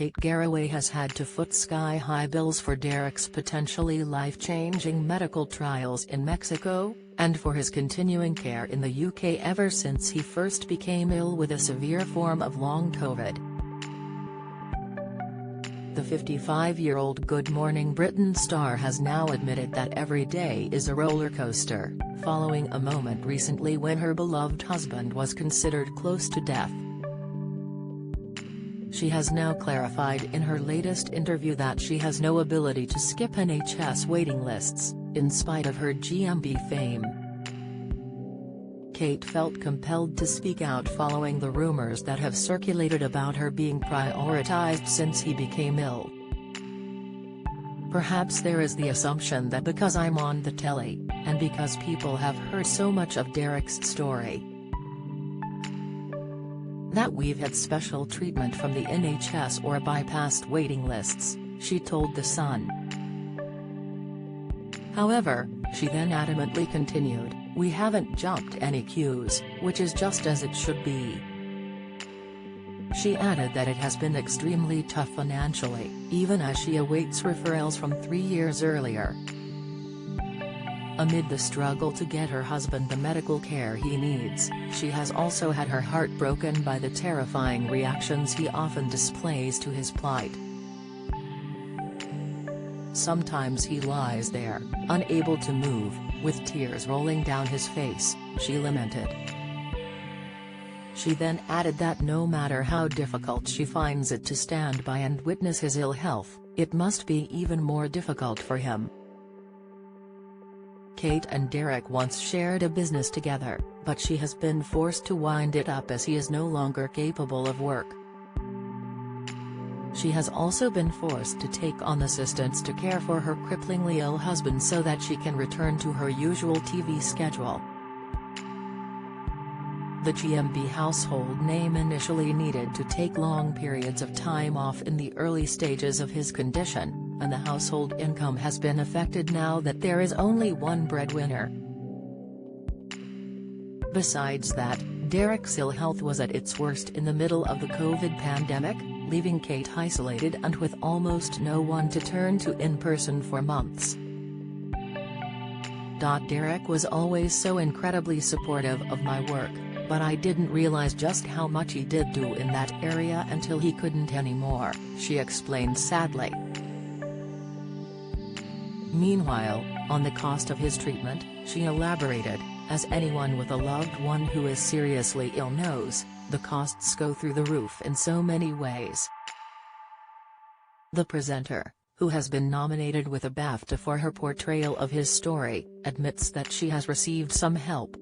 Kate Garraway has had to foot sky-high bills for Derek's potentially life-changing medical trials in Mexico, and for his continuing care in the UK ever since he first became ill with a severe form of long COVID. The 55-year-old Good Morning Britain star has now admitted that every day is a roller coaster, following a moment recently when her beloved husband was considered close to death. She has now clarified in her latest interview that she has no ability to skip NHS waiting lists, in spite of her GMB fame. Kate felt compelled to speak out following the rumors that have circulated about her being prioritized since he became ill. Perhaps there is the assumption that because I'm on the telly, and because people have heard so much of Derek's story, that we've had special treatment from the NHS or bypassed waiting lists, she told The Sun. However, she then adamantly continued, "We haven't jumped any queues, which is just as it should be." She added that it has been extremely tough financially, even as she awaits referrals from 3 years earlier. Amid the struggle to get her husband the medical care he needs, she has also had her heart broken by the terrifying reactions he often displays to his plight. "Sometimes he lies there, unable to move, with tears rolling down his face," she lamented. She then added that no matter how difficult she finds it to stand by and witness his ill health, it must be even more difficult for him. Kate and Derek once shared a business together, but she has been forced to wind it up as he is no longer capable of work. She has also been forced to take on assistants to care for her cripplingly ill husband so that she can return to her usual TV schedule. The GMB household name initially needed to take long periods of time off in the early stages of his condition, and the household income has been affected now that there is only one breadwinner. Besides that, Derek's ill health was at its worst in the middle of the COVID pandemic, leaving Kate isolated and with almost no one to turn to in person for months. Derek was always so incredibly supportive of my work, but I didn't realize just how much he did do in that area until he couldn't anymore, she explained sadly. Meanwhile, on the cost of his treatment, she elaborated, "As anyone with a loved one who is seriously ill knows, the costs go through the roof in so many ways." The presenter, who has been nominated with a BAFTA for her portrayal of his story, admits that she has received some help.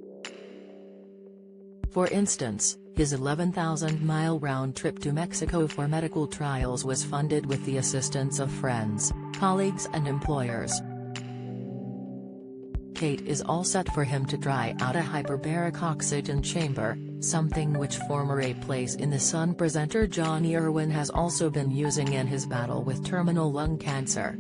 For instance, his 11,000-mile round trip to Mexico for medical trials was funded with the assistance of friends, colleagues and employers. Kate is all set for him to try out a hyperbaric oxygen chamber, something which former A Place in the Sun presenter Johnny Irwin has also been using in his battle with terminal lung cancer.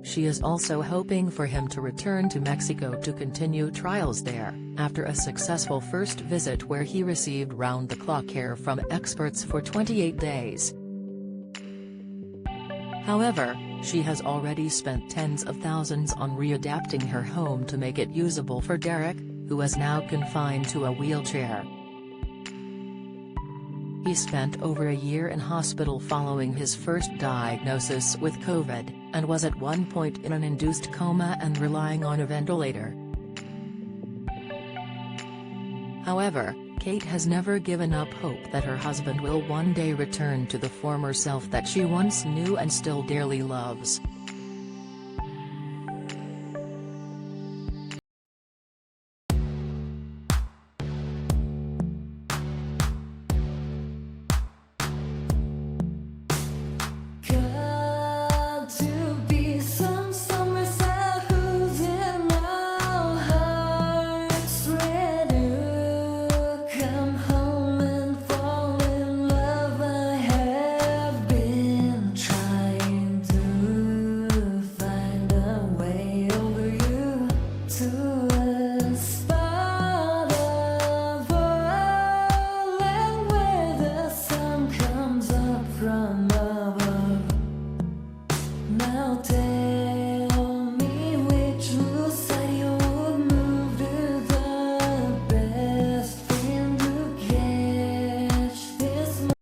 She is also hoping for him to return to Mexico to continue trials there, after a successful first visit where he received round-the-clock care from experts for 28 days. However, she has already spent tens of thousands on readapting her home to make it usable for Derek, who is now confined to a wheelchair. He spent over a year in hospital following his first diagnosis with COVID, and was at one point in an induced coma and relying on a ventilator. However, Kate has never given up hope that her husband will one day return to the former self that she once knew and still dearly loves.